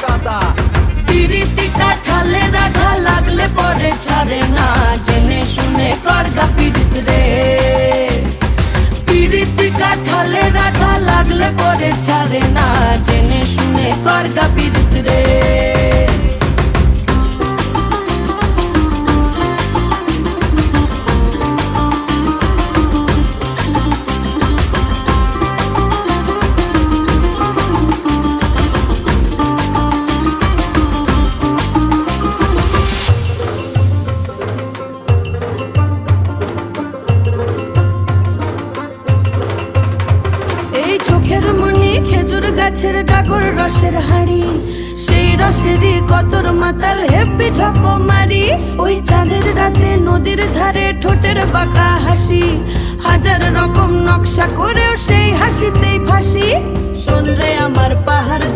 গাদা। পিরিতি কাঠালে রাধা লাগলে পরে ছাড়ে না, জেনে শুনে করগা পিরিত রে। পিরিতি কাঠালে রাধা লাগলে পরে ছাড়ে না, জেনে শুনে করগা পিরিত রে। এই চোখের মনি খেজুর গাছের ডাগর রসের হাড়ি, সেই রসেরই কতর মাতাল হেপি ঝকো মারি। ওই চাঁদের রাতে নদীর ধারে ঠোঁটের বাঁকা হাসি, হাজার রকম নকশা করেও সেই হাসিতেই ফাঁসি। শোন রে আমার পাহাড়